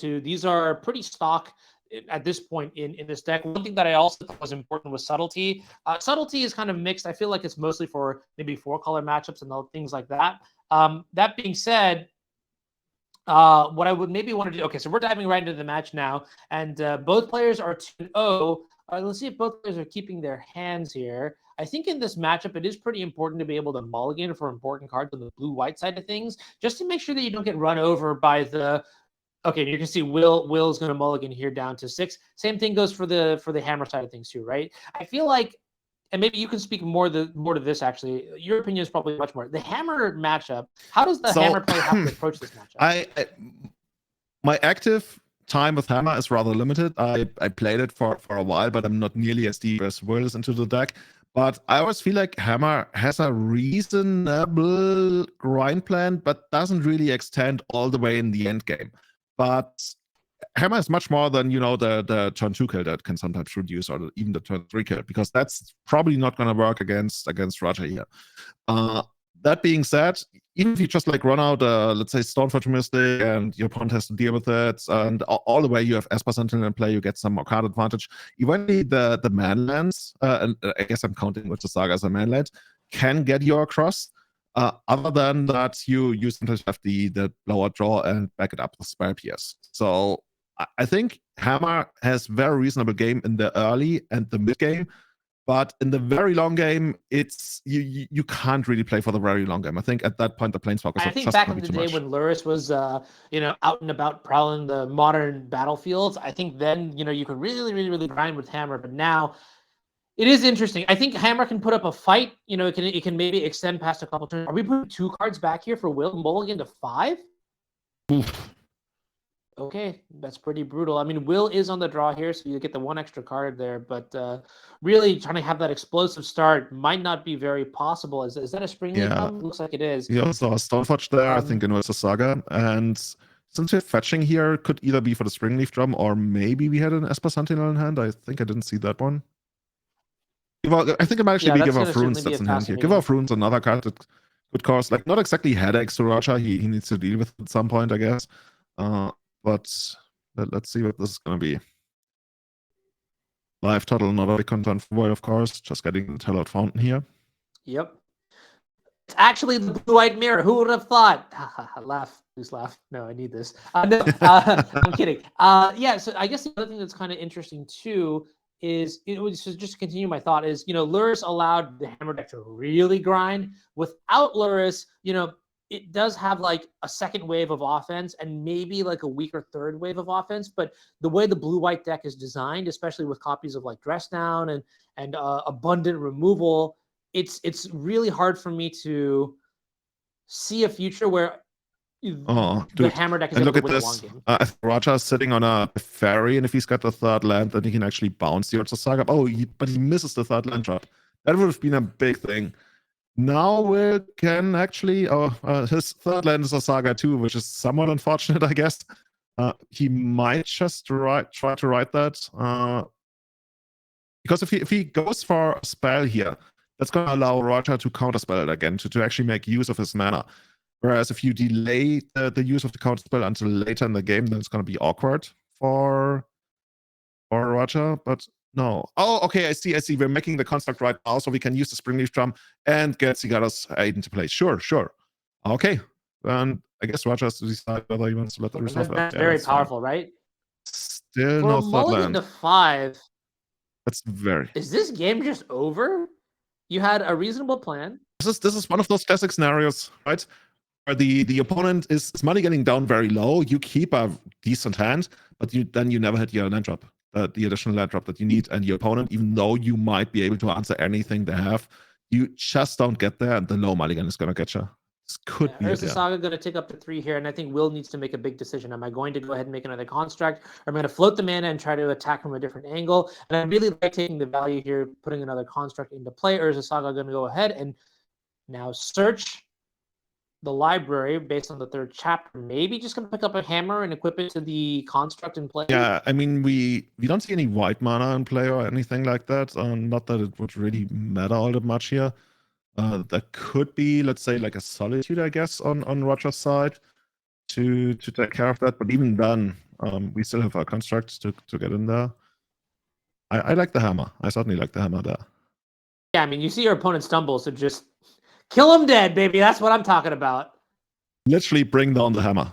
These are pretty stock at this point in this deck. One thing that I also thought was important was subtlety. Subtlety is kind of mixed. I feel like it's mostly for maybe 4-color matchups and things like that. That being said, what I would maybe want to do, okay, so we're diving right into the match now, and both players are 2-0. Let's see if both players are keeping their hands here. I think in this matchup, it is pretty important to be able to mulligan for important cards on the blue-white side of things, just to make sure that you don't get run over by the... Okay, you can see Will's going to mulligan here down to 6. Same thing goes for the hammer side of things too, right? I feel like, and maybe you can speak more to this actually. Your opinion is probably much more. The hammer matchup. How does the hammer player have to approach this matchup? My active time with hammer is rather limited. I played it for a while, but I'm not nearly as deep as Will is into the deck. But I always feel like hammer has a reasonable grind plan, but doesn't really extend all the way in the end game. But hammer is much more than, the turn 2 kill that can sometimes reduce, or even the turn 3 kill, because that's probably not going to work against Roger here. That being said, even if you just run out, let's say, Stoneforge Mystic, and your opponent has to deal with it, and all the way you have Esper Sentinel in play, you get some more card advantage. Eventually, the manlands, and I guess I'm counting with the Saga as a manland, can get you across. Other than that, you sometimes have the blower draw and back it up with spell pierce. So I think hammer has very reasonable game in the early and the mid game. But in the very long game, it's you can't really play for the very long game. I think at that point the Planeswalkers are just I think back in the day when Luris was out and about prowling the modern battlefields, I think then you could really grind with hammer. But now it is interesting. I think hammer can put up a fight. It can maybe extend past a couple turns. Are we putting 2 cards back here for Will mulligan to 5? Oof. Okay, that's pretty brutal. I mean, Will is on the draw here, so you get the 1 extra card there, but really trying to have that explosive start might not be very possible. Is that a spring leaf? Looks like it is. You also saw a Stoneforge there, I think, in versus Saga. And since we're fetching here, could either be for the spring leaf drum, or maybe we had an Esper Sentinel in hand. I think I didn't see that one. I think it might actually be Give Off Runes that's in hand here. Give Off Runes, another card that could cause, not exactly headaches to Roger. He needs to deal with it at some point, I guess. But let's see what this is going to be. Live total, not a big concern for Void, of course. Just getting the Tethered Fountain here. Yep. It's actually the blue-white mirror. Who would have thought? Laugh. Please laugh. No, I need this. No, I'm kidding. Yeah, so I guess the other thing that's kind of interesting, too, is, just to continue my thought, is, Luris allowed the hammer deck to really grind. Without Luris, it does have a second wave of offense and maybe a weaker third wave of offense. But the way the blue-white deck is designed, especially with copies of Dress Down and abundant removal, it's really hard for me to see a future where the hammer deck is able to win a long game. Roger's sitting on a fairy, and if he's got the 3rd land, then he can actually bounce the Urza Saga. But he misses the 3rd land drop. That would have been a big thing. Now Will can actually, his 3rd land is a Saga too, which is somewhat unfortunate, I guess. He might just try to write that. Because if he goes for a spell here, that's going to allow Roger to counterspell it again, to actually make use of his mana. Whereas if you delay the use of the counterspell until later in the game, then it's going to be awkward for Roger. But no. Oh, okay, I see. We're making the construct right now, so we can use the Springleaf Drum and get Cigara's aid into play. Sure. Okay. Then I guess Roger has to decide whether he wants to let the resolve. That's very powerful, right? Still no 3rd land. To 5. That's very... Is this game just over? You had a reasonable plan. This is one of those classic scenarios, right? Where the opponent is money getting down very low. You keep a decent hand, but then you never hit your land drop, the additional land drop that you need. And your opponent, even though you might be able to answer anything they have, you just don't get there, and the low mulligan is going to get you. This could be Urza Saga going to take up to 3 here, and I think Will needs to make a big decision. Am I going to go ahead and make another construct, or am I going to float the mana and try to attack from a different angle? And I really like taking the value here, putting another construct into play. Urza Saga going to go ahead and now search the library based on the 3rd chapter. Maybe just going to pick up a hammer and equip it to the construct in play. Yeah, I mean, we don't see any white mana in play or anything like that. Not that it would really matter all that much here. That could be, let's say, a Solitude, I guess, on Roger's side. to take care of that. But even then, we still have our constructs to get in there. I like the hammer. I certainly like the hammer there. Yeah, I mean, you see your opponent stumble, so just kill him dead, baby. That's what I'm talking about. Literally bring down the hammer.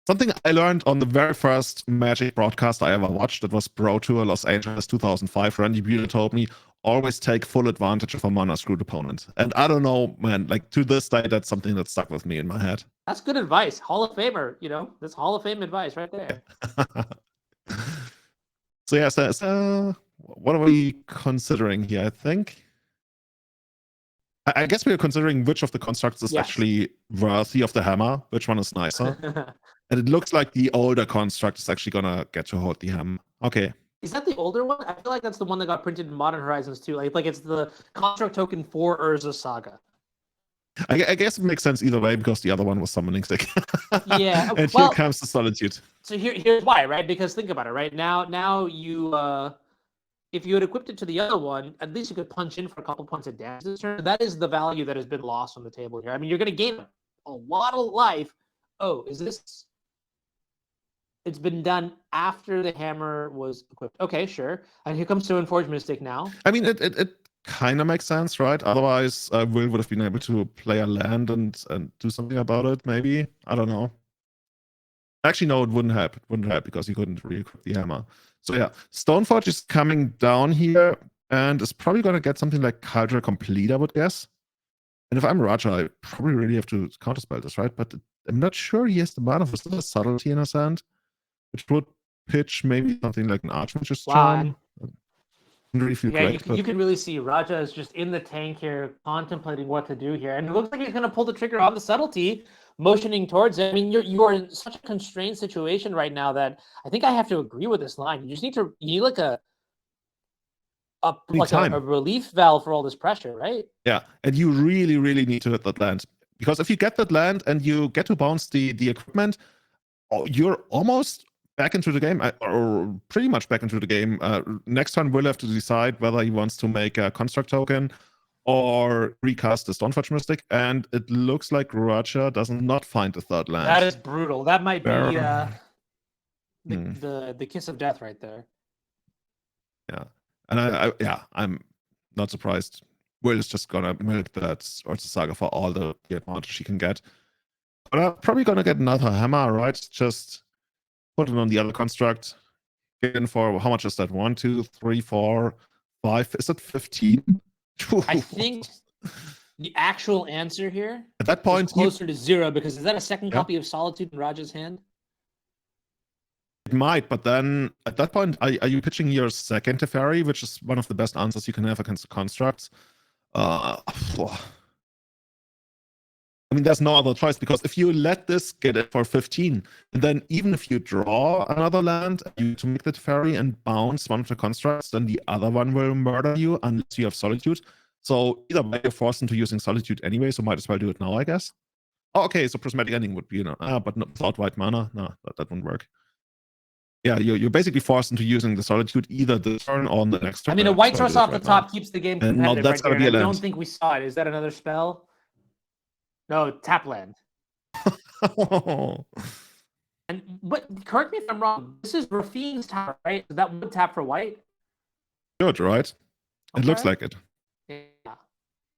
Something I learned on the very first Magic broadcast I ever watched, it was Pro Tour Los Angeles 2005. Randy Bueller told me, always take full advantage of a mana screwed opponent. And I don't know, man, like to this day, that's something that stuck with me in my head. That's good advice. Hall of Famer, you know, that's Hall of Fame advice right there. So yeah, so what are we considering here? I think I guess we are considering which of the constructs is actually worthy of the hammer, which one is nicer. And it looks like the older construct is actually gonna get to hold the hammer. Okay. Is that the older one? I feel like that's the one that got printed in Modern Horizons too. Like it's the construct token for Urza Saga. I guess it makes sense either way because the other one was summoning stick. Yeah. And here comes the solitude. So here's why, right? Because think about it, right? Now you if you had equipped it to the other one, at least you could punch in for a couple points of damage this turn. That is the value that has been lost on the table here. I mean, you're going to gain a lot of life. Oh, is this? It's been done after the hammer was equipped. Okay, sure. And here comes Stoneforge Mystic now. I mean, it kind of makes sense, right? Otherwise, Will would have been able to play a land and do something about it, maybe. I don't know. Actually, no, it wouldn't help. It wouldn't help because he couldn't re-equip the hammer. So yeah, Stoneforge is coming down here and is probably going to get something like Culture Complete, I would guess. And if I'm Raja, I probably really have to counterspell this, right? But I'm not sure he has the mana for still a Subtlety in his hand, which would pitch maybe something like an Archmage's Charm. Really feel great, you can really see Raja is just in the tank here, contemplating what to do here. And it looks like he's going to pull the trigger on the Subtlety, motioning towards it. I mean, you are in such a constrained situation right now that I think I have to agree with this line. You just you need like a relief valve for all this pressure, right? Yeah, and you really, really need to hit that land. Because if you get that land and you get to bounce the equipment, you're almost back into the game, or pretty much back into the game. Next turn, we'll have to decide whether he wants to make a construct token or recast the Stoneforge Mystic, and it looks like Raja does not find the third land. That is brutal. That might be the kiss of death right there. Yeah, and I'm not surprised. Will is just gonna milk that Urza Saga for all the advantage she can get. But I'm probably gonna get another hammer, right? Just put it on the other construct. Get in for how much is that? 1, 2, 3, 4, 5. Is it 15? I think the actual answer here at that point is closer to 0 because is that a second copy of Solitude in Raja's hand? It might, but then at that point, are you pitching your second Teferi, which is one of the best answers you can have against the constructs? I mean, there's no other choice because if you let this get it for 15, and then even if you draw another land, you to make the Teferi and bounce one of the constructs, then the other one will murder you unless you have Solitude. So either way, you're forced into using Solitude anyway, so might as well do it now, I guess. Oh, okay, so Prismatic Ending would be, but not without white mana. No, that wouldn't work. Yeah, you're basically forced into using the Solitude either this turn or on the next turn. I mean, a white source off the top keeps the game competitive. That's gonna be a land. I don't think we saw it. Is that another spell? No, tap land. But correct me if I'm wrong. This is Rafine's tap, right? So that would tap for white. Good, right? It looks like it. Yeah.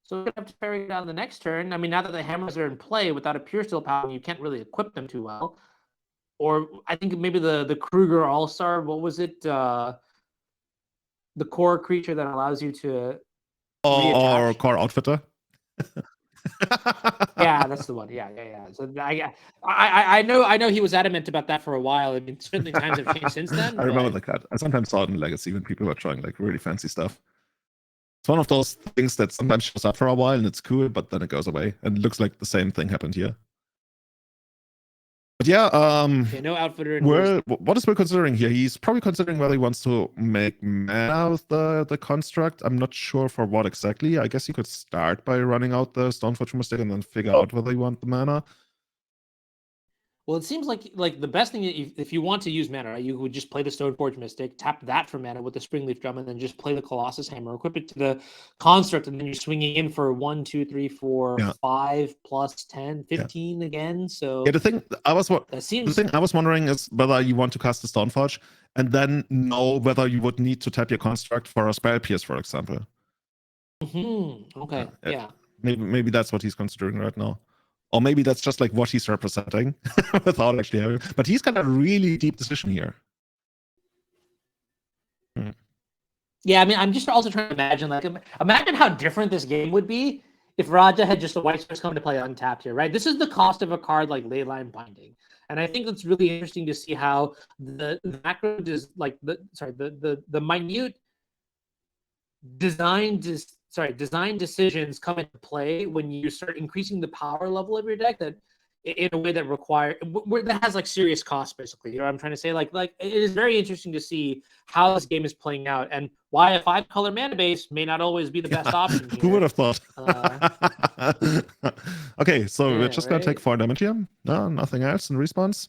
So we're gonna have to parry it down the next turn. I mean, now that the hammers are in play, without a pure steel power, you can't really equip them too well. Or I think maybe the Krueger All-Star. What was it? The core creature that allows you to. Or core outfitter. Yeah, that's the one. Yeah. So I know he was adamant about that for a while. I mean, certainly times have changed since then. I remember the card. I sometimes saw it in Legacy when people were trying like really fancy stuff. It's one of those things that sometimes shows up for a while and it's cool, but then it goes away. And it looks like the same thing happened here. But yeah, no outfitter. What is Will considering here? He's probably considering whether he wants to make mana with the construct. I'm not sure for what exactly. I guess he could start by running out the Stoneforge Mystic and then figure out whether he wants the mana. Well, it seems like the best thing if you want to use mana, right, you would just play the Stoneforge Mystic, tap that for mana with the Springleaf Drum, and then just play the Colossus Hammer, equip it to the Construct, and then you're swinging in for 1, 2, 3, 4, Yeah. 5 plus 10, 15 again. So Yeah, the thing I was wondering is whether you want to cast the Stoneforge and then know whether you would need to tap your construct for a Spell Pierce, for example. Okay. Yeah. Maybe that's what he's considering right now. Or maybe that's just like what he's representing without actually having. But he's got a really deep decision here. Yeah, I mean, I'm just also trying to imagine, like, imagine how different this game would be if Raja had just a white source come to play untapped here, right? This is the cost of a card like Leyline Binding, and I think it's really interesting to see how the macro is like the minute design decisions come into play when you start increasing the power level of your deck that in a way that that has like serious costs, basically. You know what I'm trying to say? Like it is very interesting to see how this game is playing out and why a 5-color mana base may not always be the best option here. Who would have thought? Okay, so we're just gonna take 4 damage here. No, nothing else in response.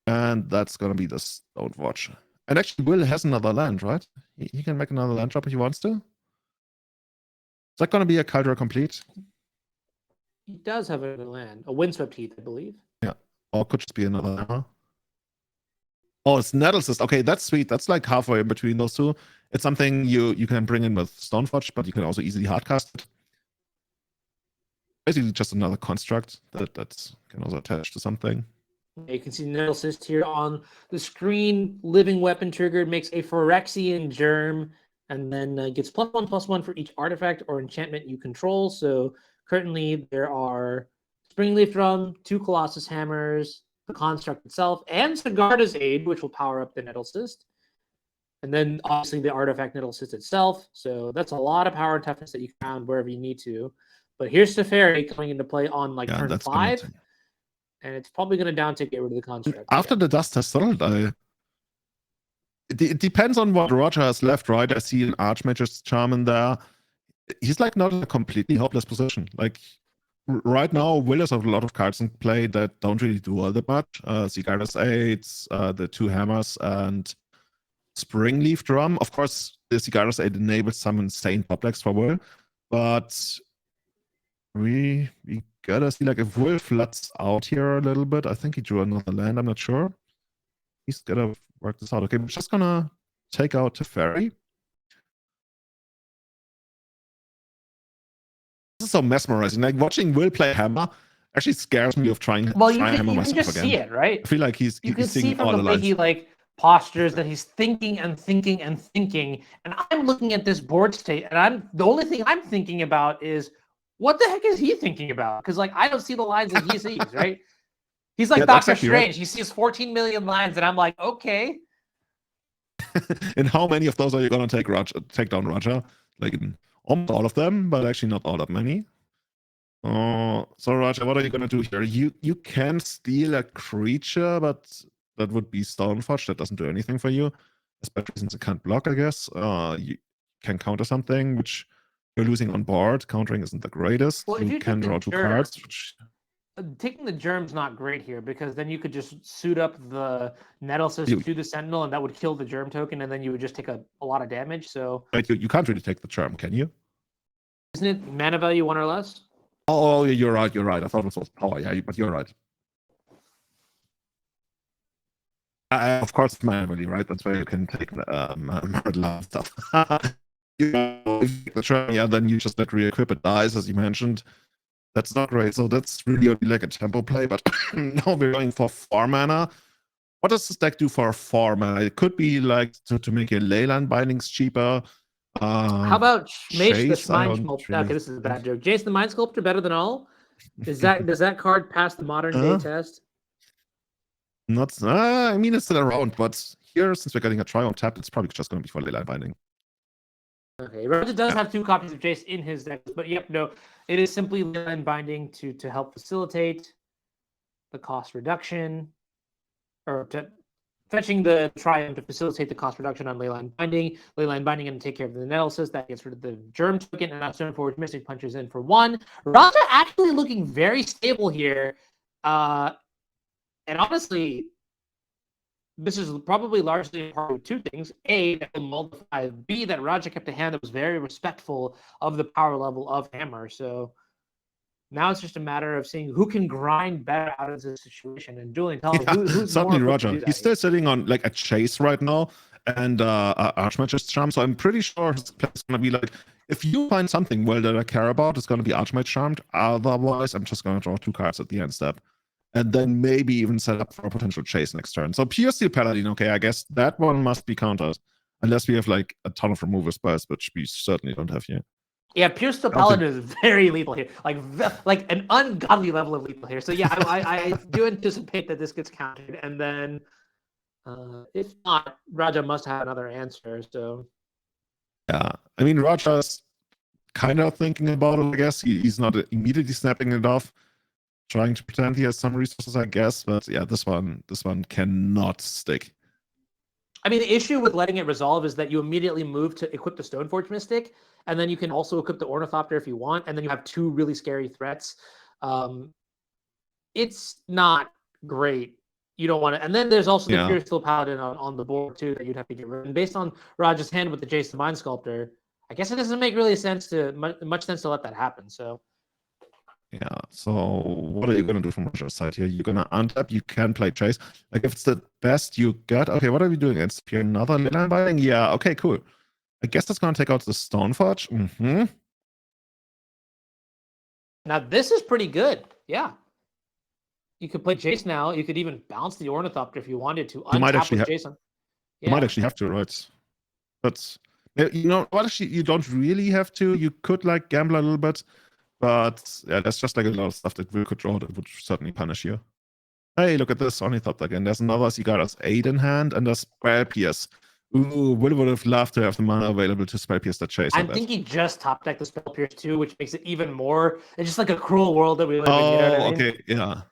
And that's gonna be the Stoneforge. And actually, Will has another land, right? He can make another land drop if he wants to. Is that gonna be a Caldera complete? He does have a land, a Windswept Heath, I believe. Yeah, or could just be another hammer. Oh, it's Nettlecyst. Okay, that's sweet. That's like halfway in between those two. It's something you can bring in with Stoneforge, but you can also easily hardcast it. Basically, just another construct that can also attach to something. You can see Nettlecyst here on the screen. Living Weapon triggered makes a Phyrexian Germ, and then gets +1/+1 for each artifact or enchantment you control. So currently there are Springleaf Drum, 2 Colossus Hammers, the construct itself, and Sigarda's Aid, which will power up the Nettlecyst. And then obviously the artifact Nettlecyst itself. So that's a lot of power and toughness that you can found wherever you need to. But here's Teferi coming into play on like turn 5. And it's probably going to downtick, get rid of the construct. After the dust has settled, it depends on what Roger has left, right? I see an Archmage's Charm in there. He's like not in a completely hopeless position. Like right now, Will has a lot of cards in play that don't really do all that much. Sigarda's Aids, the 2 hammers, and Springleaf Drum. Of course, the Sigarda's Aid enables some insane top decks for Will, but we gotta see, like, if Will floods out here a little bit. I think he drew another land, I'm not sure. He's gotta work this out. Okay, we're just gonna take out Teferi. This is so mesmerizing. Like, watching Will play Hammer actually scares me of trying Hammer myself again. You can just see it, right? I feel like he's seeing all the lines. He like postures that he's thinking and thinking and thinking. And I'm looking at this board state, and the only thing I'm thinking about is, what the heck is he thinking about? Because like I don't see the lines that he sees, right? He's like Doctor Strange. Right. He sees 14 million lines, and I'm like, okay. And how many of those are you gonna take down Roger? Like in almost all of them, but actually not all that many. So Roger, what are you gonna do here? You can steal a creature, but that would be Stoneforge. That doesn't do anything for you, especially since it can't block, I guess. You can counter something, which you're losing on board. Countering isn't the greatest. Well, you can draw 2 cards. Taking the Germ's not great here, because then you could just suit up the Nettlecyst to the Sentinel, and that would kill the Germ token, and then you would just take a lot of damage. So right, you can't really take the Germ, can you? Isn't it mana value 1 or less? Oh, you're right. I thought it was power. Yeah, but you're right. Of course, manually, right? That's why you can take the stuff. Yeah, then you just let re-equip it dies, as you mentioned. That's not great. So that's really only like a tempo play. But now we're going for 4 mana. What does this deck do for 4 mana? It could be like to make your Leyline bindings cheaper. How about Jace the Mind Sculptor? Okay, this is a bad joke. Jace the Mind Sculptor better than all? Does that card pass the modern day test? Not. I mean, it's still around, but here, since we're getting a try on tap, it's probably just going to be for Leyline binding. Okay, Roger does have 2 copies of Jace in his deck, but yep, no, it is simply Leyline binding to help facilitate the cost reduction, or to fetching the Triumph to facilitate the cost reduction on Leyline Binding. Leyline Binding going to take care of the analysis. That gets rid of the Germ token, and now Stoneforge Mystic punches in for 1. Raja actually looking very stable here. And honestly, this is probably largely a part of 2 things. A, that will multiply. B, that Raja kept a hand that was very respectful of the power level of Hammer. So now it's just a matter of seeing who can grind better out of this situation. And Julian, tell me, who's certainly more Roger. He's still sitting on like a chase right now and Archmage's Charm. So I'm pretty sure his play is gonna be like, if you find something well that I care about, it's gonna be Archmage Charmed. Otherwise, I'm just gonna draw 2 cards at the end step. And then maybe even set up for a potential chase next turn. So Pure Steel Paladin, okay, I guess that one must be countered. Unless we have like a ton of removal spells, which we certainly don't have here. Yeah, Pure Steel Paladin is very lethal here, like an ungodly level of lethal here. So yeah, I do anticipate that this gets countered, and then if not, Raja must have another answer. So yeah, I mean Raja's kind of thinking about it. I guess he's not immediately snapping it off, trying to pretend he has some resources, I guess. But yeah, this one cannot stick. I mean, the issue with letting it resolve is that you immediately move to equip the Stoneforge Mystic, and then you can also equip the Ornithopter if you want, and then you have 2 really scary threats. It's not great. You don't want to. And then there's also the Pure Steel Paladin on the board too that you'd have to get rid of. And based on Raj's hand with the Jason Mind Sculptor, I guess it doesn't make really much sense to let that happen. So. Yeah, so what are you going to do from Roger's side here? You're going to untap, you can play Chase. Like, if it's the best you got, okay, what are we doing? It's here another Leyline Binding? Yeah, okay, cool. I guess that's going to take out the Stoneforge. Mm-hmm. Now, this is pretty good. Yeah. You could play Jace now. You could even bounce the Ornithopter if you wanted to. You might actually have, Jason. Yeah. You might actually have to, right? But, you know, what actually, you don't really have to. You could, like, gamble a little bit. But yeah, that's just like a lot of stuff that we could draw that would certainly punish you. Hey, look at this Ornithopter again. There's another Cigarras 8 in hand, and there's Spell Pierce. Ooh, Will would have loved to have the mana available to Spell Pierce that Chase. I'm thinking just top deck the Spell Pierce too, which makes it even more. It's just like a cruel world that we live in. You know what I mean? Okay, yeah.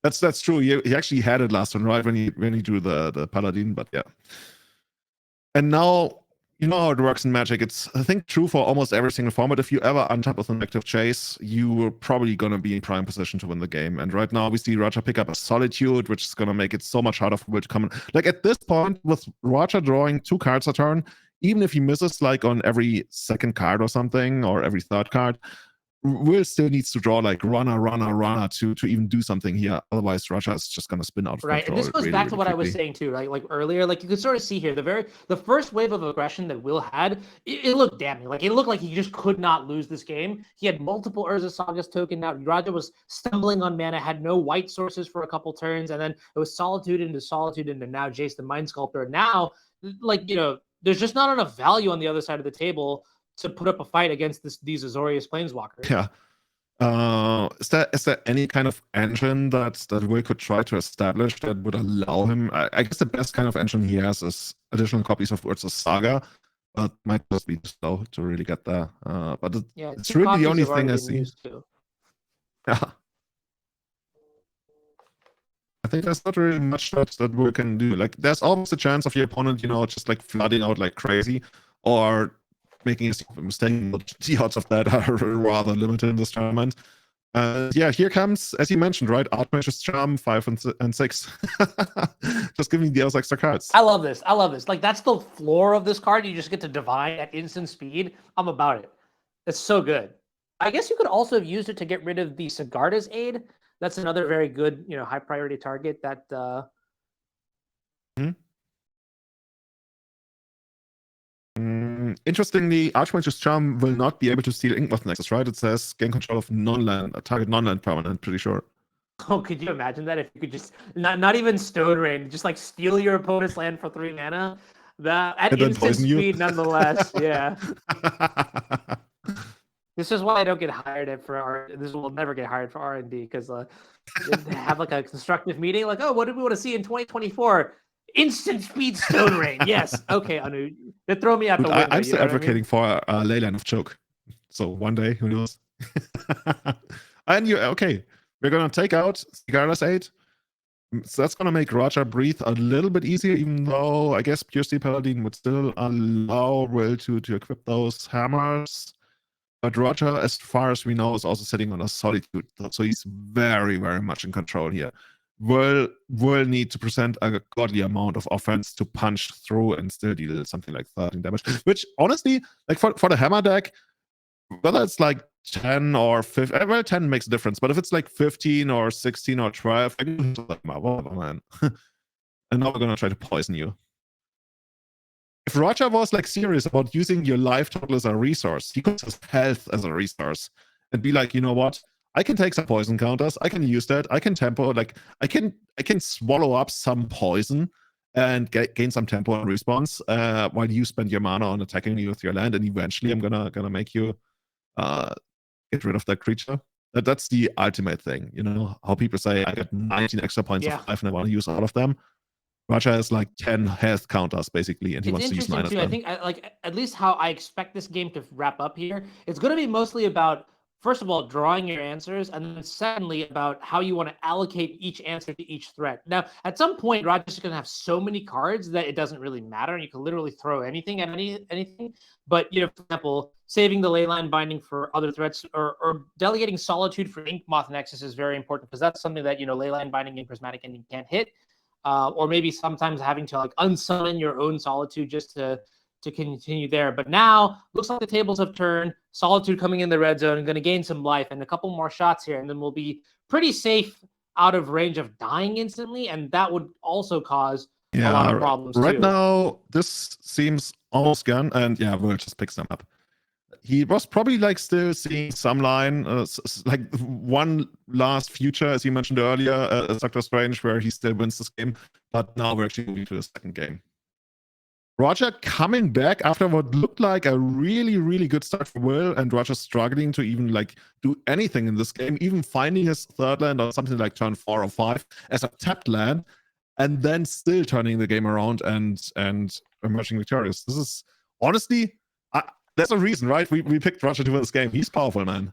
That's true. He actually had it last one, right? When he drew the Paladin, but yeah. And now, you know how it works in Magic. It's, I think, true for almost every single format. If you ever untap with an active Chase, you're probably going to be in prime position to win the game. And right now, we see Roger pick up a Solitude, which is going to make it so much harder for Will to come in. Like, at this point, with Roger drawing 2 cards a turn, even if he misses, like, on every 2nd card or something, or every 3rd card, Will still needs to draw like runner to even do something here. Otherwise, Russia is just gonna spin out of right. control. And this goes back to what I was saying too, right? Like earlier, like you could sort of see here the first wave of aggression that Will had, it looked damning. Like it looked like he just could not lose this game. He had multiple Urza Sagas token out. Raja was stumbling on mana, had no white sources for a couple turns, and then it was Solitude into now Jace the Mind Sculptor. Now, like, you know, there's just not enough value on the other side of the table to put up a fight against these Azorius Planeswalkers. Yeah. Is there any kind of engine that Will could try to establish that would allow him? I guess the best kind of engine he has is additional copies of Urza Saga, but might just be slow to really get there. But it's really the only thing I see. Yeah. I think there's not really much that Will can do. Like, there's always a chance of your opponent, you know, just like flooding out like crazy, or making a mistake. But the odds of that are rather limited in this tournament. Yeah, here comes, as you mentioned, right? Archmage's Charm 5 and 6. Just giving those extra cards. I love this. Like, that's the floor of this card. You just get to divine at instant speed. I'm about it. It's so good. I guess you could also have used it to get rid of the Sigarda's Aid. That's another very good, you know, high priority target that Interestingly, Archmage's Charm will not be able to steal Inkmoth Nexus, right? It says gain control of target non-land permanent, pretty sure. Oh, could you imagine that if you could just not even Stone Rain, just like steal your opponent's land for 3 mana? That at instant speed, nonetheless. Yeah. This is why I don't get hired for R. This will never get hired for R&D because they have like a constructive meeting, like, oh, what do we want to see in 2024? Instant speed Stone Rain. Yes. Okay, Anu. They throw me out the window. I'm still advocating for a Leyline of Choke. So one day, who knows? And okay, we're gonna take out Cigarras 8. So that's gonna make Roger breathe a little bit easier, even though I guess Pure Steel Paladin would still allow Will to equip those hammers. But Roger, as far as we know, is also sitting on a solitude, so he's very, very much in control here. Will need to present a godly amount of offense to punch through and still deal something like 13 damage. Which honestly, like for the hammer deck, whether it's like 10 or 15, well, 10 makes a difference. But if it's like 15 or 16 or 12, I can like, whatever, man. And now we're gonna try to poison you. If Roger was like serious about using your life total as a resource, he could use health as a resource and be like, you know what? I can take some poison counters. I can use that. I can tempo. Like I can swallow up some poison and gain some tempo and response while you spend your mana on attacking me with your land. And eventually, I'm gonna make you get rid of that creature. That's the ultimate thing. You know how people say I got 19 extra points of life and I want to use all of them. Raja has like 10 health counters basically, and he wants to use 9 of them. I think like at least how I expect this game to wrap up here, it's going to be mostly about, first of all, drawing your answers, and then secondly, about how you want to allocate each answer to each threat. Now, at some point, Roger's going to have so many cards that it doesn't really matter, and you can literally throw anything at anything. But, you know, for example, saving the Leyline Binding for other threats, or delegating Solitude for Ink Moth Nexus is very important, because that's something that, you know, Leyline Binding and Prismatic Ending can't hit. Or maybe sometimes having to like unsummon your own Solitude just to continue there. But now looks like the tables have turned. Solitude coming in the red zone and going to gain some life and a couple more shots here, and then we'll be pretty safe out of range of dying instantly, and that would also cause a lot of problems right now, this seems almost gone, and yeah, Will just picks them up. He was probably like still seeing some line, like one last future, as you mentioned earlier, Doctor Strange, where he still wins this game. But now we're actually moving to the second game. Roger coming back after what looked like a really, really good start for Will, and Roger struggling to even like do anything in this game, even finding his third land on something like turn 4 or 5 as a tapped land, and then still turning the game around and emerging victorious. This is honestly, there's a reason, right? We picked Roger to win this game. He's powerful, man.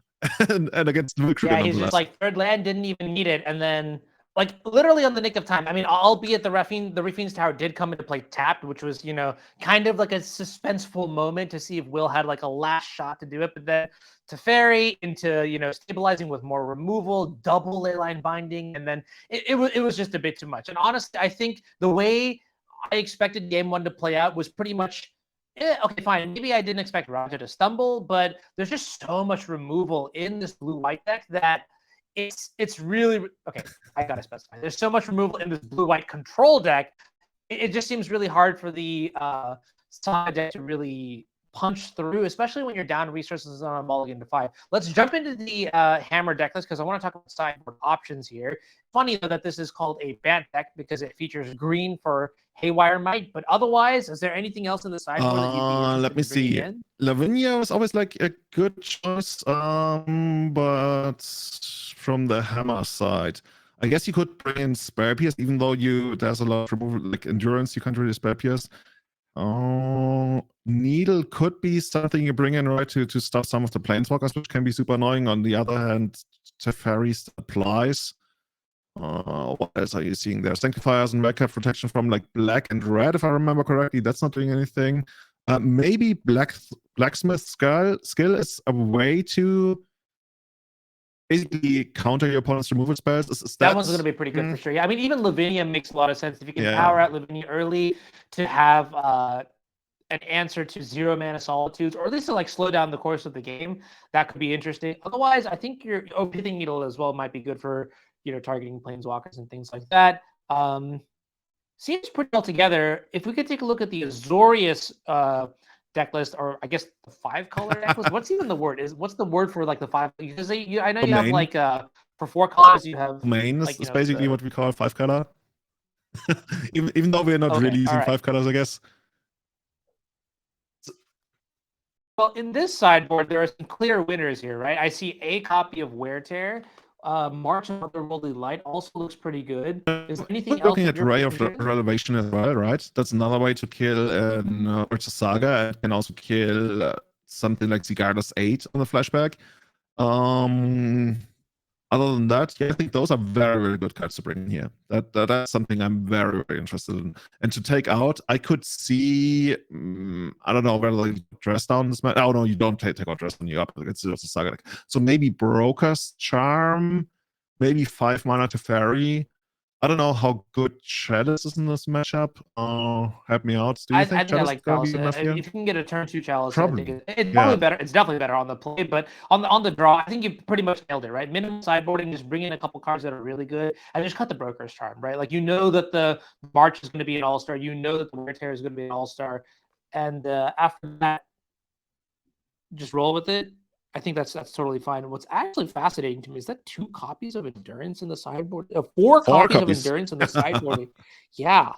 and against Krueger, yeah, he's just like third land, didn't even need it, and then like literally on the nick of time. I mean, albeit the Refine's Tower did come into play tapped, which was, you know, kind of like a suspenseful moment to see if Will had like a last shot to do it. But then to Fairy into, you know, stabilizing with more removal, double Leyline Binding, and then it was just a bit too much. And honestly, I think the way I expected game one to play out was pretty much, okay, fine. Maybe I didn't expect Roger to stumble, but there's just so much removal in this blue-white deck that it's really okay. I gotta specify. There's so much removal in this blue-white control deck. It just seems really hard for the side deck to really punch through, especially when you're down resources on a mulligan to 5. Let's jump into the hammer deck list because I want to talk about sideboard options here. Funny though that this is called a Bant deck because it features green for Haywire Might, but otherwise, is there anything else in the sideboard that you'd be interested let me see. in? Lavinia was always like a good choice, but from the hammer side, I guess you could bring in Spare Pierce, even though there's a lot of removal, like endurance, you can't really Spare Pierce. Needle could be something you bring in, right, to stop some of the planeswalkers, which can be super annoying. On the other hand, Teferi applies. What else are you seeing there? Sanctifiers and Red Cap protection from like black and red, if I remember correctly. That's not doing anything. Maybe Blacksmith skill is a way to basically counter your opponent's removal spells. That one's going to be pretty good for sure. Yeah, I mean, even Lavinia makes a lot of sense. If you can power out Lavinia early to have an answer to 0 mana Solitudes, or at least to like slow down the course of the game, that could be interesting. Otherwise, I think your Overheating Needle as well might be good for, you know, targeting planeswalkers and things like that. Seems pretty well together. If we could take a look at the Azorius deck list, or I guess the 5-color deck list. What's even the word? What's the word for like the 5? Because I know you have like for 4 colors you have main like, is basically what we call 5-color. even though we're not really using 5 colors, I guess. Well, in this sideboard, there are some clear winners here, right? I see a copy of Wear Tear. March of Otherworldly Light also looks pretty good. Is there anything else? Looking at Ray of Relevation as well, right? That's another way to kill Urza Saga. It can also kill something like Zigarda's 8 on the flashback. other than that, yeah, I think those are very, very good cards to bring in here. That's something I'm very, very interested in. And to take out, I could see, I don't know whether you dress down this match. Oh no, you don't take out dress down. You up against the Saga deck. So maybe Broker's Charm, maybe 5 mana to Fairy. I don't know how good Chalice is in this matchup. Help me out. Do you I think think I Chalice is like going to be Chalice. good enough here? If you can get a turn 2 Chalice, I think Probably. it's Yeah. probably better. It's definitely better on the play, but on the draw, I think you pretty much nailed it, right? Minimum sideboarding, just bring in a couple cards that are really good, and just cut the Broker's Charm, right? Like, you know that the March is going to be an all-star, you know that the Wear Tear is going to be an all-star, and after that, just roll with it. I think that's totally fine. What's actually fascinating to me is that 2 copies of Endurance in the sideboard, 4 copies of Endurance in the sideboard. Yeah,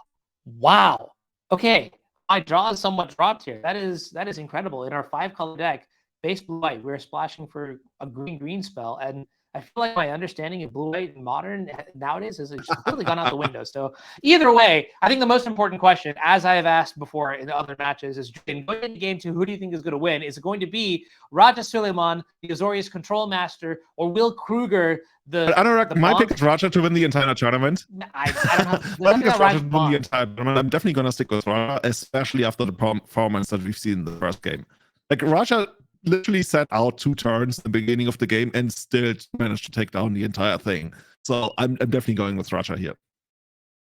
wow. Okay, my draw is somewhat dropped here. That is incredible. In our 5-color deck, base blue white, we're splashing for a green spell, and I feel like my understanding of blue white and modern nowadays has just completely gone out the window. So either way, I think the most important question, as I have asked before in other matches, is going into game 2, who do you think is going to win? Is it going to be Raja Sulaiman, the Azorius Control Master, or Will Krueger, the my pick is Raja to win the entire tournament. I don't have. My pick is Raja to win the entire tournament. I'm definitely going to stick with Raja, especially after the performance that we've seen in the first game. Like, Raja literally sat out 2 turns at the beginning of the game and still managed to take down the entire thing. So I'm definitely going with Raja here.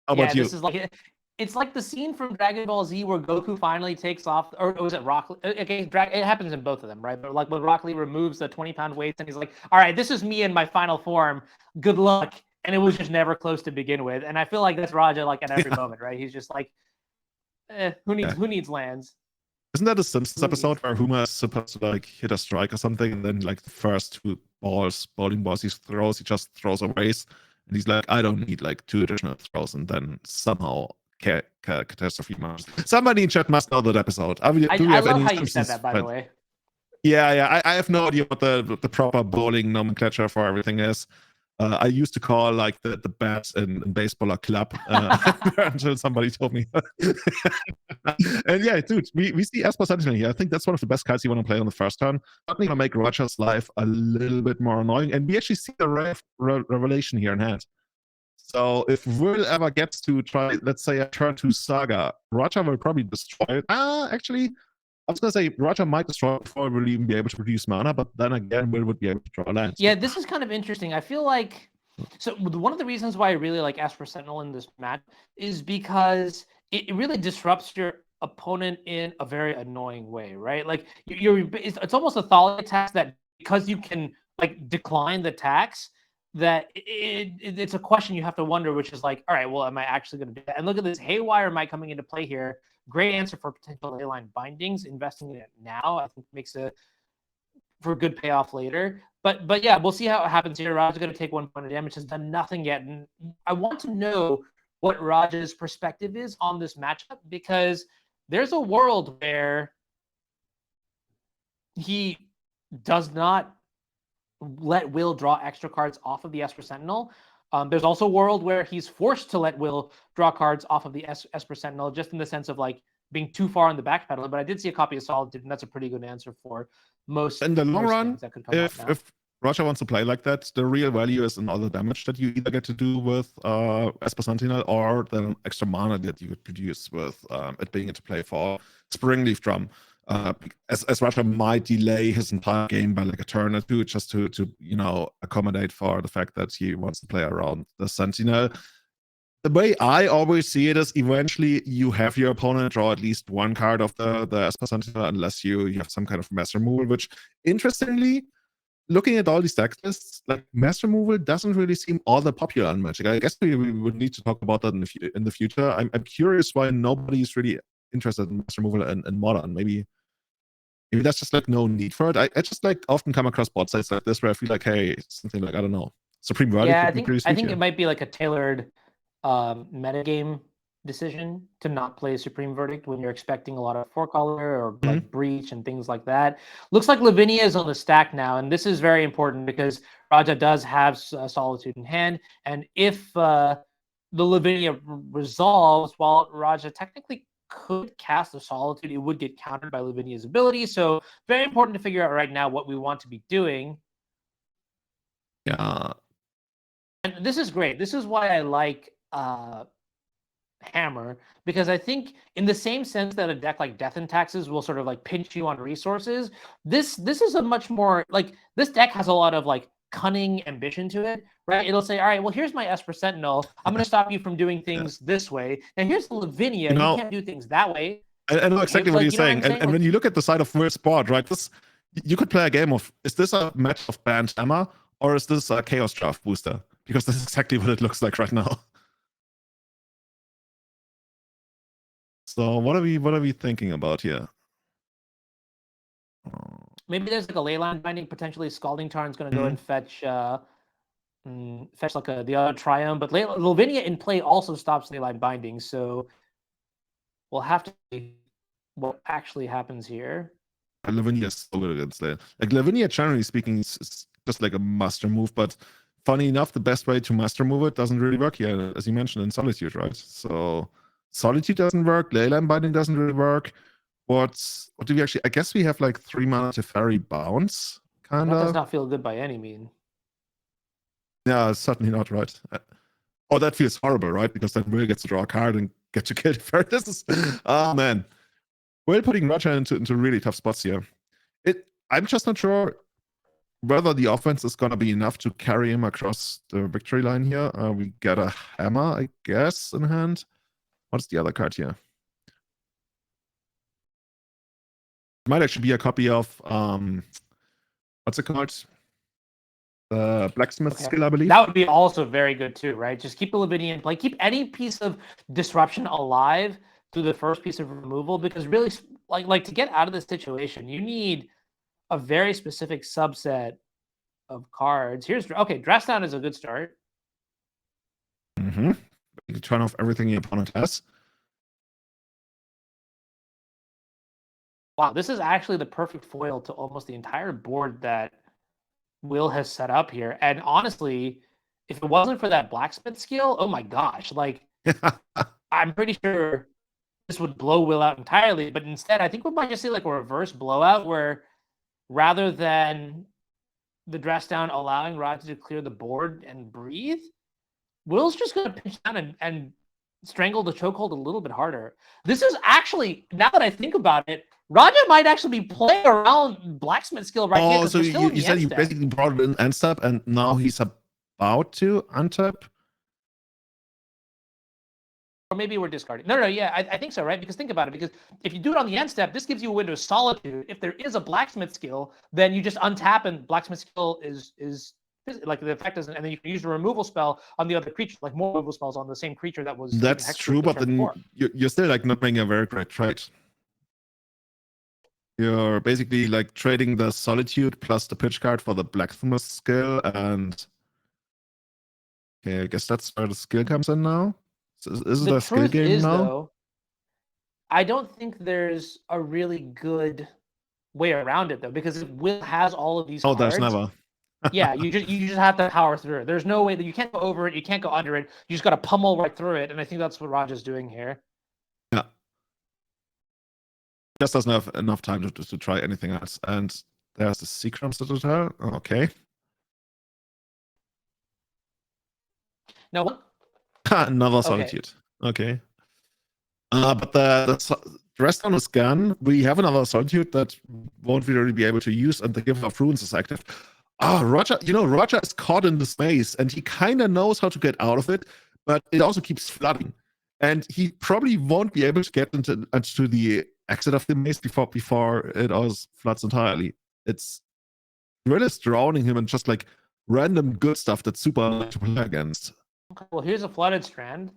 How about you? This is like, it's like the scene from Dragon Ball Z where Goku finally takes off, or was it Rock Lee? Okay, it happens in both of them, right? But like when Rock Lee removes the 20-pound weights and he's like, all right, this is me in my final form. Good luck. And it was just never close to begin with. And I feel like that's Raja like at every moment, right? He's just like, who needs lands? Isn't that a Simpsons episode where Homer is supposed to like hit a strike or something, and then like the first 2 bowling balls he just throws away, and he's like, I don't need like 2 additional throws, and then somehow catastrophe marks. Somebody in chat must know that episode. I love how you said that, by the way. Yeah. I have no idea what the proper bowling nomenclature for everything is. I used to call like the bat in baseball a club until somebody told me. And yeah, dude, we see Esper Sentinel here. I think that's one of the best cards you want to play on the first turn. Certainly going to make Roger's life a little bit more annoying. And we actually see the revelation here in hand. So if Will ever gets to try, let's say, a turn 2 Saga, Roger will probably destroy it. Actually, I was going to say Roger might destroy it before we'll even be able to produce mana, but then again, Will would be able to draw lands. Yeah, this is kind of interesting. I feel like, so one of the reasons why I really like Esper Sentinel in this match is because it really disrupts your opponent in a very annoying way, right? Like it's almost a Thalia tax that because you can like decline the tax, that it's a question you have to wonder, which is like, all right, well, am I actually going to do that? And look at this, Haywire might coming into play here. Great answer for potential A-line bindings. Investing in it now, I think, makes it for good payoff later. But yeah, we'll see how it happens here. Raja's going to take 1 point of damage, has done nothing yet. And I want to know what Raja's perspective is on this matchup, because there's a world where he does not let Will draw extra cards off of the Esper Sentinel. There's also a world where he's forced to let Will draw cards off of the Esper Sentinel, just in the sense of like being too far on the back pedal. But I did see a copy of Solitude, and that's a pretty good answer for most. In the long run, that could come if Roger wants to play like that, the real value is in all the damage that you either get to do with Esper Sentinel, or the extra mana that you could produce with it being into play for Springleaf Drum. As Roger might delay his entire game by like a turn or 2, just to accommodate for the fact that he wants to play around the Sentinel. The way I always see it is eventually you have your opponent draw at least 1 card of the Esper Sentinel, unless you have some kind of mass removal, which, interestingly, looking at all these deck lists, like mass removal doesn't really seem all that popular in Magic. I guess we would need to talk about that in the future. I'm curious why nobody's really interested in mass removal in Modern. Maybe that's just like no need for it. I just like often come across bot sites like this where I feel like, hey, something like, I don't know, Supreme Verdict. Yeah, I think it might be like a tailored metagame decision to not play Supreme Verdict when you're expecting a lot of 4-color or like Breach and things like that. Looks like Lavinia is on the stack now, and this is very important because Raja does have Solitude in hand, and if the Lavinia resolves, while Raja technically could cast a Solitude, it would get countered by Lavinia's ability. So very important to figure out right now what we want to be doing. Yeah, And this is great. This is why I like Hammer, because I think in the same sense that a deck like Death and Taxes will sort of like pinch you on resources, this is a much more like, this deck has a lot of like cunning ambition to it, right? It'll say, all right, well, here's my Esper Sentinel. I'm going to stop you from doing things this way. And here's the Lavinia. You can't do things that way. I know exactly what you're saying. And like, when you look at the side of first spot, right, you could play a game of, is this a match of Bant Hammer or is this a Chaos Draft booster? Because this is exactly what it looks like right now. So what are we thinking about here? Maybe there's like a Leyline Binding, potentially Scalding Tarn's going to go and fetch like the other Triumph, but Lavinia in play also stops Leyline Binding, so we'll have to see what actually happens here. Lavinia is so good against that. Like Lavinia, generally speaking, is just like a master move, but funny enough, the best way to master move it doesn't really work here, as you mentioned, in Solitude, right? So Solitude doesn't work, Leyline Binding doesn't really work. What do we actually? I guess we have like 3 mana Teferi Bounce, kind of. That does not feel good by any means. Yeah, certainly not, right? Oh, that feels horrible, right? Because then Will gets to draw a card and get to kill Teferi. This is, oh man. Will putting Roger into really tough spots here. I'm just not sure whether the offense is going to be enough to carry him across the victory line here. We get a Hammer, I guess, in hand. What's the other card here? It might actually be a copy of what's it called? The Blacksmith skill, I believe. That would be also very good too, right? Just keep the Lavinia in play. Keep any piece of disruption alive through the first piece of removal, because really, like to get out of this situation, you need a very specific subset of cards. Dress Down is a good start. You can turn off everything your opponent has. Wow, this is actually the perfect foil to almost the entire board that Will has set up here. And honestly, if it wasn't for that Blacksmith skill, oh my gosh, like I'm pretty sure this would blow Will out entirely. But instead, I think we might just see like a reverse blowout where rather than the Dress Down allowing Roger to clear the board and breathe, Will's just going to pinch down and strangle the chokehold a little bit harder. This is actually, now that I think about it, Raja might actually be playing around Blacksmith skill right here. Oh, so you said he basically brought it in end step, and now he's about to untap? Or maybe we're discarding. No, yeah, I think so, right? Because think about it. Because if you do it on the end step, this gives you a window of Solitude. If there is a Blacksmith skill, then you just untap, and Blacksmith skill is like the effect doesn't, and then you can use a removal spell on the other creature, like more removal spells on the same creature that was. That's true, but then you're still like not making a very great trade. You're basically like trading the Solitude plus the pitch card for the Blacksmith skill, and okay, I guess that's where the skill comes in now. So is it a skill game now? Though, I don't think there's a really good way around it though, because if Will has all of these cards, there's never. Yeah, you just have to power through it. There's no way that you can't go over it, you can't go under it. You just got to pummel right through it, and I think that's what Raja's doing here. Yeah, just doesn't have enough time to try anything else. And there's the Seacrum's Citadel. Okay. Now what? Another Solitude. Okay. But the rest on is gone. We have another Solitude that won't really be able to use, and the Giver of Runes is active. Roger, Roger is caught in this maze, and he kind of knows how to get out of it, but it also keeps flooding. And he probably won't be able to get into the exit of the maze before it all floods entirely. It's really drowning him in just like random good stuff that's super hard to play against. Okay, well, here's a flooded strand.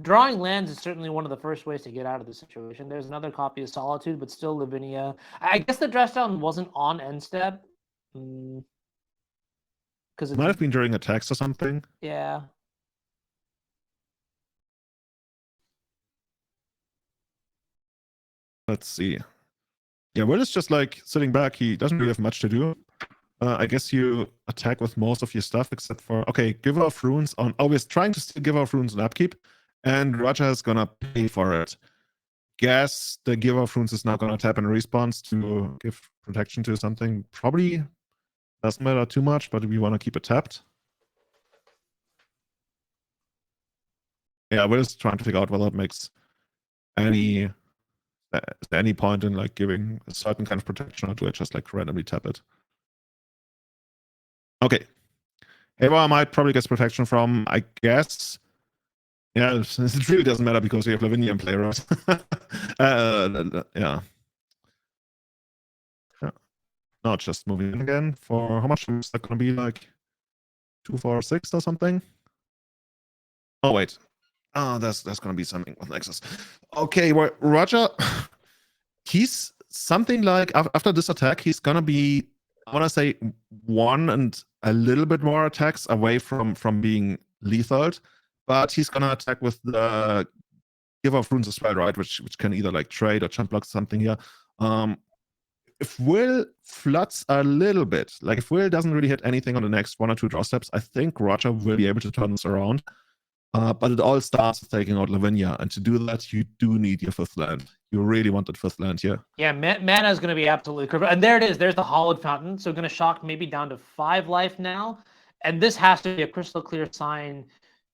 Drawing lands is certainly one of the first ways to get out of the situation. There's another copy of Solitude, but still Lavinia. I guess the Dress Down wasn't on end step. Because it might have been during attacks or something. Yeah. Let's see. Yeah, Will is just like sitting back. He doesn't really have much to do. I guess you attack with most of your stuff except for, okay, Giver of Runes on. Oh, we're trying to still Giver of Runes on upkeep, and Raja is gonna pay for it. Guess the Giver of Runes is now gonna tap in response to give protection to something. Probably doesn't matter too much, but we want to keep it tapped. Yeah, we're just trying to figure out whether it makes any point in like giving a certain kind of protection, or do I just like randomly tap it? Okay. Eva I might probably get protection from, I guess. Yeah, it really doesn't matter because we have Lavinia in play, right? Yeah. No, just moving in again. For how much is that going to be? Like 2, 4, 6 or something? Oh, wait. Oh, there's going to be something with Nexus. Okay, well, Roger, he's something like, after this attack, he's going to be, I want to say, 1 and a little bit more attacks away from being lethal, but he's going to attack with the Giver of Runes as well, right? Which can either like trade or jump block something here. If Will floods a little bit, like if Will doesn't really hit anything on the next 1 or 2 draw steps, I think Roger will be able to turn this around. But it all starts with taking out Lavinia, and to do that, you do need your 5th land. You really want that 5th land here. Yeah, mana is going to be absolutely critical. And there it is. There's the Hollowed Fountain. So going to shock maybe down to 5 life now. And this has to be a crystal clear sign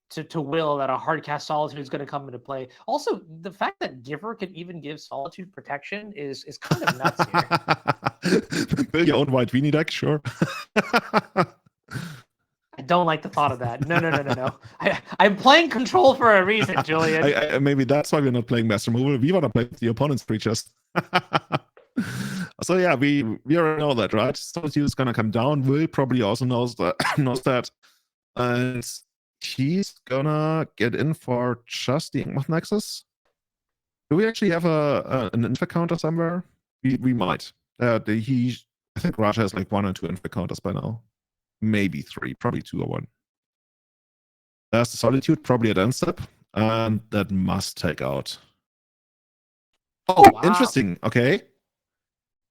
to Will that a hard cast Solitude is going to come into play. Also, the fact that Giver can even give Solitude protection is kind of nuts here. Build your own white weenie deck, sure. I don't like the thought of that. No. I'm playing Control for a reason, Julian. Maybe that's why we're not playing Master Removal. We want to play with the opponent's creatures. So yeah, we already know that, right? Solitude is going to come down. Will probably also knows that. And he's gonna get in for just the Inkmoth Nexus. Do we actually have an infect counter somewhere? We might. I think Raja has like 1 or 2 infect counters by now. Maybe 3, probably 2 or 1. There's the Solitude, probably at end step, and that must take out. Oh, wow. Interesting. Okay.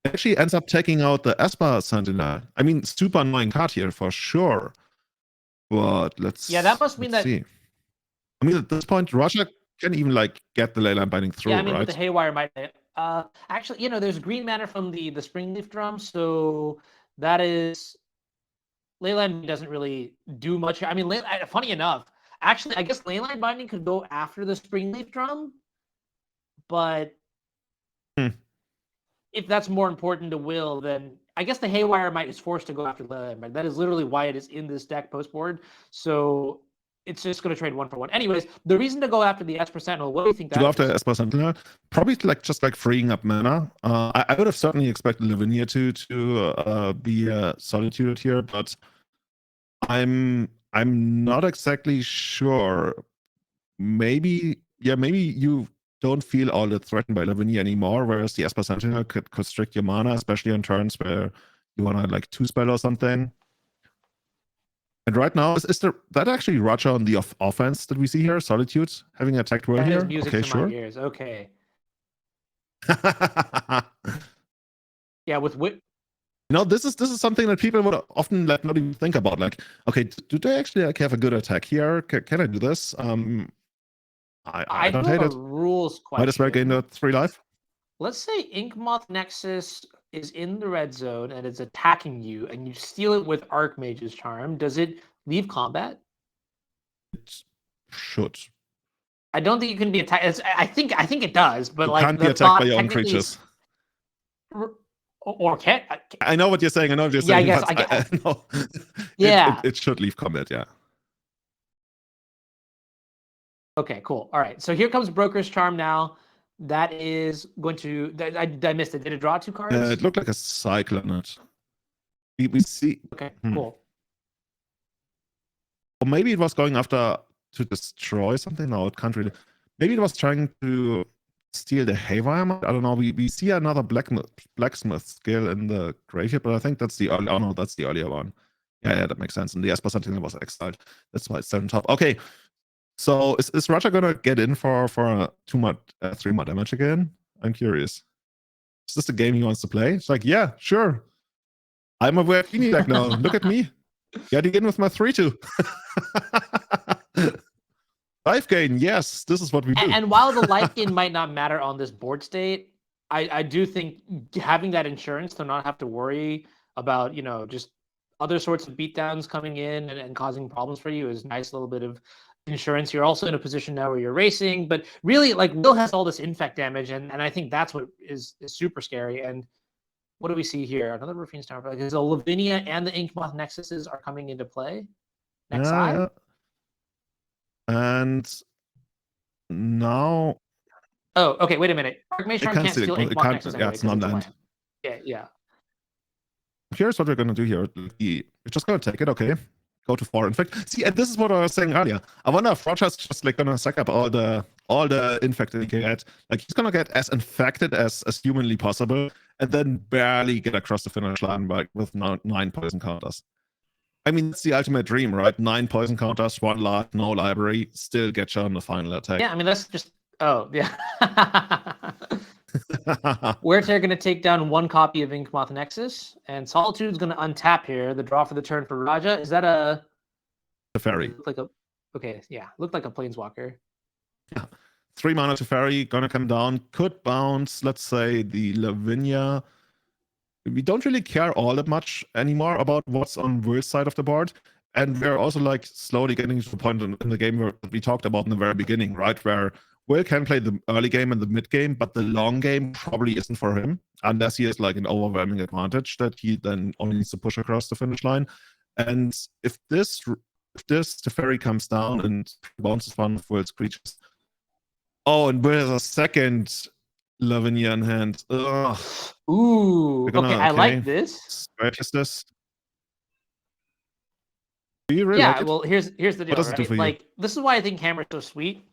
Actually ends up taking out the Esper Sentinel. I mean, super annoying card here for sure. But let's that must mean that. See. I mean, at this point, Roger can even like get the Leyline Binding through, right? With the Haywire might. Actually, there's green mana from the Springleaf Drum, so that is. Leyline doesn't really do much. I mean, funny enough, actually, I guess Leyline Binding could go after the Springleaf Drum, but if that's more important to Will, then I guess the Haywire Might is forced to go after Leyline Binding. That is literally why it is in this deck post board. So it's just going to trade 1 for 1. Anyways, the reason to go after the Esper Sentinel, what do you think that is? To go after Esper Sentinel? Probably just like freeing up mana. I would have certainly expected Lavinia to be Solitude here, but I'm not exactly sure. Maybe you don't feel all that threatened by Lavinia anymore, whereas the Esper Sentinel could constrict your mana, especially on turns where you want to like 2-spell or something. And right now, is that actually Roger on the offense that we see here? Solitude having attacked Will here? Music okay, to sure. My ears. Okay. Yeah, with Whip. This is something that people would often like not even think about. Like, okay, do they actually like have a good attack here? Can I do this? I don't hate it. Rules question. Might as well gain the 3 life. Let's say Inkmoth Nexus is in the red zone and it's attacking you, and you steal it with Archmage's Charm. Does it leave combat? It should. I don't think you can be attacked. I think it does, but you like can't be attacked by your own creatures. Or can't. I know what you're saying. Yeah, I guess. No. Yeah. It should leave combat. Yeah. Okay. Cool. All right. So here comes Broker's Charm now. That is going to. I missed it. Did it draw 2 cards? It looked like a cycle on it. We see. Okay. Cool. Or maybe it was going after to destroy something. No, it can't really. Maybe it was trying to steal the Haywire. I don't know. We see another blacksmith skill in the graveyard, but I think that's the early. Oh no, that's the earlier one. Yeah, that makes sense. And the Esper Sentinel was exiled. That's why it's still on top. Okay. So is Roger gonna get in for a 3 mod damage again? I'm curious. Is this the game he wants to play? It's like, yeah, sure. I'm a Weird deck now. Look at me. Getting in with my 3/2. 5 gain, yes, this is what we do. And while the life gain might not matter on this board state, I do think having that insurance to not have to worry about, just other sorts of beatdowns coming in and causing problems for you is a nice little bit of insurance. You're also in a position now where you're racing, but really, like, Will has all this infect damage, and I think that's what is super scary. And what do we see here? Another Ruffian's Tower. Because the Lavinia and the Inkmoth Nexuses are coming into play. Next side. Yeah. And now. Oh, okay. Wait a minute. Archmage Charm can't steal Inkmoth Nexus anyway. It's not land. Yeah. Here's what we're gonna do here. We're just gonna take it, okay? Go to 4 infect. See, and this is what I was saying earlier. I wonder if Roger's just like gonna suck up all the infected he can get. Like, he's gonna get as infected as humanly possible, and then barely get across the finish line with 9 poison counters. I mean, that's the ultimate dream, right? 9 poison counters, 1 life, no library, still get you on the final attack. Yeah, I mean, that's just... Oh, yeah. We're going to take down 1 copy of Inkmoth Nexus, and Solitude's going to untap here. The draw for the turn for Raja. Is that a Teferi? Okay, yeah, looked like a Planeswalker. Yeah, 3 mana Teferi gonna come down. Could bounce, let's say, the Lavinia. We don't really care all that much anymore about what's on Will's side of the board. And we're also like slowly getting to the point in the game where we talked about in the very beginning, right? Where Will can play the early game and the mid game, but the long game probably isn't for him unless he has like an overwhelming advantage that he then only needs to push across the finish line. And if this Teferi comes down and bounces one of Will's creatures. Oh, and Will has a second Lavinia in hand. Ugh. Ooh, okay, I like this. This. Do you really like it? Well, here's the deal. What does it do for you? This is why I think Hammer's so sweet.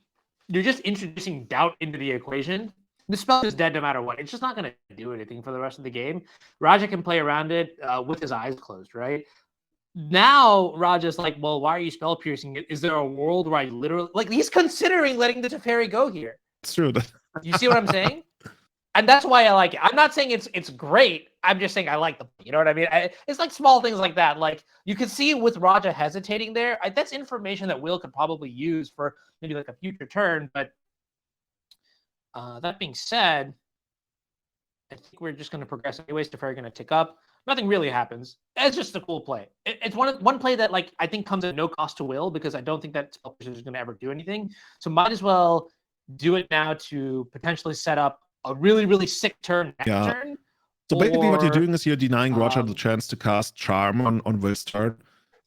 You're just introducing doubt into the equation. The spell is dead no matter what. It's just not going to do anything for the rest of the game. Raja can play around it with his eyes closed, right? Now Raja's like, well, why are you spell piercing it? Is there a world where I literally... Like, he's considering letting the Teferi go here. It's true. You see what I'm saying? And that's why I like it. I'm not saying it's great. I'm just saying I like them. You know what I mean? It's like small things like that. Like, you can see with Raja hesitating there, that's information that Will could probably use for maybe like a future turn. But that being said, I think we're just going to progress anyways. Teferi going to tick up. Nothing really happens. It's just a cool play. It's one play that, like, I think comes at no cost to Will, because I don't think that spell piercer is going to ever do anything. So might as well do it now to potentially set up a really, really sick turn next turn. So basically what you're doing is you're denying Roger the chance to cast Charm on Will's turn.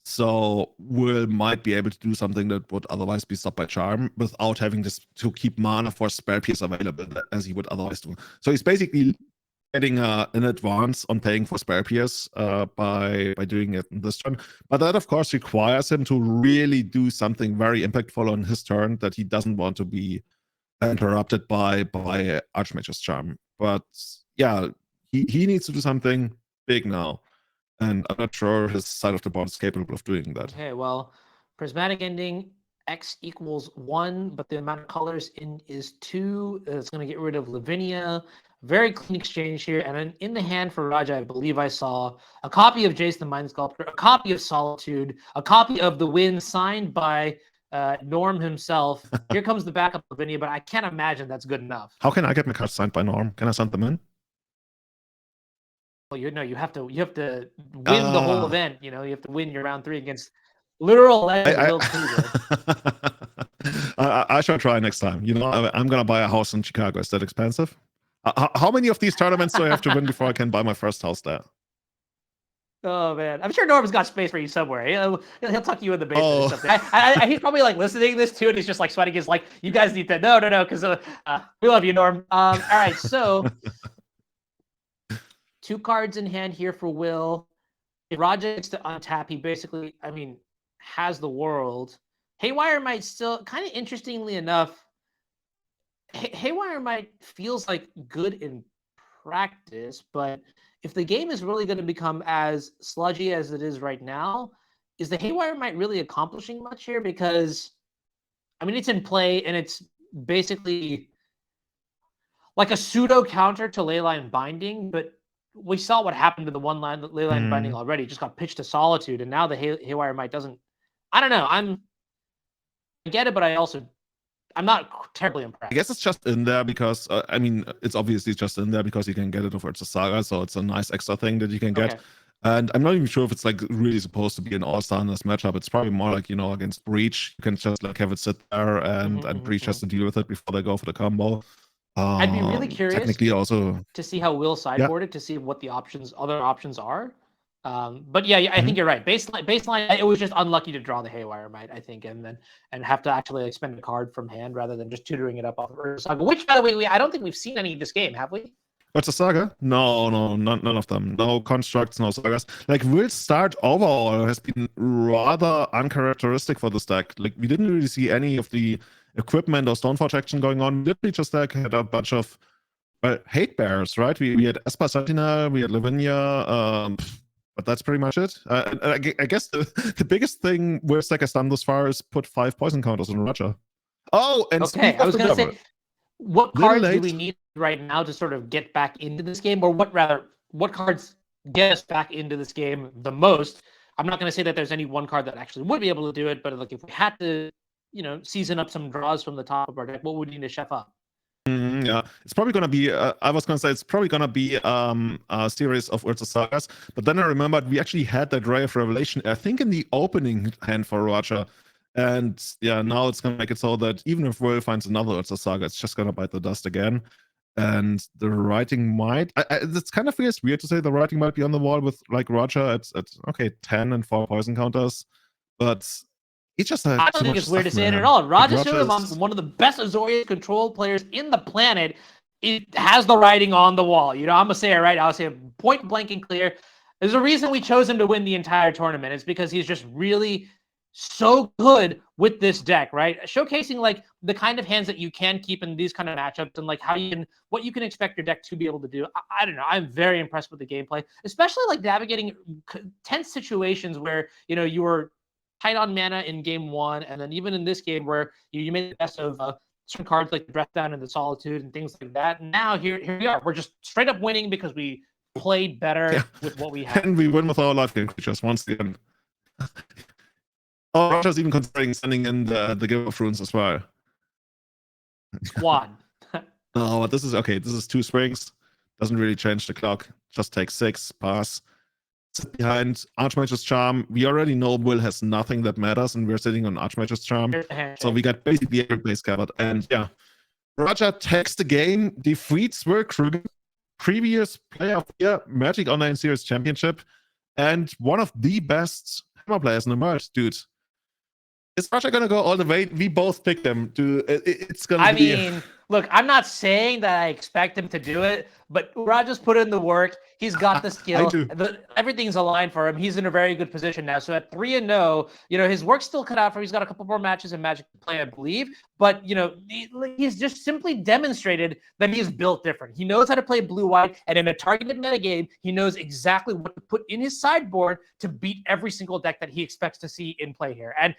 So Will might be able to do something that would otherwise be stopped by Charm without having to keep mana for Spell Pierce available as he would otherwise do. So he's basically getting an advance on paying for Spell Pierce by doing it in this turn. But that, of course, requires him to really do something very impactful on his turn that he doesn't want to be interrupted by Archmage's Charm. But yeah, he needs to do something big now, and I'm not sure his side of the board is capable of doing that. Okay, well, Prismatic Ending, X equals 1, but the amount of colors in is 2. It's going to get rid of Lavinia. Very clean exchange here. And then in the hand for Raja, I believe I saw a copy of Jace the Mind Sculptor, a copy of Solitude, a copy of The Wind signed by Norm himself. Here comes the backup Lavinia, but I can't imagine that's good enough. How can I get my cards signed by Norm? Can I send them in? Well, you have to win the whole event. You know, you have to win your round 3 against literal legend. I shall try next time. You know, I'm gonna buy a house in Chicago. Is that expensive? How many of these tournaments do I have to win before I can buy my first house there? Oh man, I'm sure Norm's got space for you somewhere. He'll tuck you in the basement or something. He's probably like listening to this too, and he's just like sweating. He's like, "You guys need to no, because we love you, Norm." All right, so 2 cards in hand here for Will. If Raja gets to untap, he basically, I mean, has the world. Haywire might still, kind of interestingly enough, Haywire might feels like good in practice, but if the game is really going to become as sludgy as it is right now, is the Haywire might really accomplishing much here? Because, I mean, it's in play, and it's basically like a pseudo counter to Leyline Binding, but we saw what happened to the one line Leyline Binding already. It just got pitched to Solitude, and now the Haywire might doesn't. I don't know. I get it, but I'm not terribly impressed. I guess it's just in there because, I mean, it's obviously just in there because you can get it over to Saga, so it's a nice extra thing that you can get. And I'm not even sure if it's like really supposed to be an all-star in this matchup. It's probably more like, against Breach. You can just like have it sit there and Breach has to deal with it before they go for the combo. I'd be really curious Technically also to see how Will yeah. sideboarded, to see what the other options are. But yeah, I think you're right. Baseline, it was just unlucky to draw the Haywire Might, I think, and have to actually like spend a card from hand rather than just tutoring it up off of Urza Saga. Which, by the way, I don't think we've seen any this game, have we? What's a saga? No, none of them. No constructs, no sagas. Like, Will's start overall has been rather uncharacteristic for this deck. Like, we didn't really see any of the equipment or Stoneforge action going on. Literally just like had a bunch of hate bears, right? We had Esper Sentinel, we had Lavinia, but that's pretty much it. I guess the biggest thing Will's deck has done thus far is put 5 poison counters on Roger. Oh, and okay, I was going to say, what cards do we need right now to sort of get back into this game, or what cards get us back into this game the most? I'm not going to say that there's any one card that actually would be able to do it, but like if we had to, season up some draws from the top of our deck, what would we need to chef up? Yeah, it's probably gonna be. I was gonna say it's probably gonna be a series of Urza Sagas, but then I remembered we actually had that Ray of Revelation, I think, in the opening hand for Roger. And yeah, now it's gonna make it so that even if Will finds another Urza Saga, it's just gonna bite the dust again. And the writing might. It's kind of weird to say the writing might be on the wall with like Roger at okay 10 and 4 poison counters, but he just I don't think it's weird to say it at all. Roger Sulaiman, one of the best Azorius control players in the planet, it has the writing on the wall. I'm gonna say it right. I'll say it point blank and clear. There's a reason we chose him to win the entire tournament. It's because he's just really so good with this deck, right? Showcasing like the kind of hands that you can keep in these kind of matchups and like what you can expect your deck to be able to do. I don't know. I'm very impressed with the gameplay, especially like navigating tense situations where, you were tight on mana in game 1, and then even in this game where you made the best of certain cards like the Breath Down and the Solitude and things like that. And now here we are. We're just straight up winning because we played better with what we had. And we win with our life game creatures once again. Oh, Roger's even considering sending in the Give of Runes as well. Squad. No, but this is okay. This is 2 swings. Doesn't really change the clock. Just take 6, pass. Sit behind Archmage's Charm. We already know Will has nothing that matters, and we're sitting on Archmage's Charm. So we got basically every base covered. And yeah, Roger takes the game, defeats Will Krueger, previous player of the year, Magic Online Series Championship, and one of the best Hammer players in the merge, dude. Is Roger gonna go all the way? We both picked him. It's gonna be. I mean, look, I'm not saying that I expect him to do it, but Roger's put in the work. He's got the skill. Everything's aligned for him. He's in a very good position now. So at 3-0, his work's still cut out for him. He's got a couple more matches in Magic to play, I believe. But, he's just simply demonstrated that he is built different. He knows how to play blue-white, and in a targeted metagame, he knows exactly what to put in his sideboard to beat every single deck that he expects to see in play here. And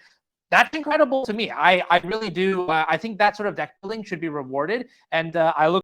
that's incredible to me. I really do. I think that sort of deck building should be rewarded. And I look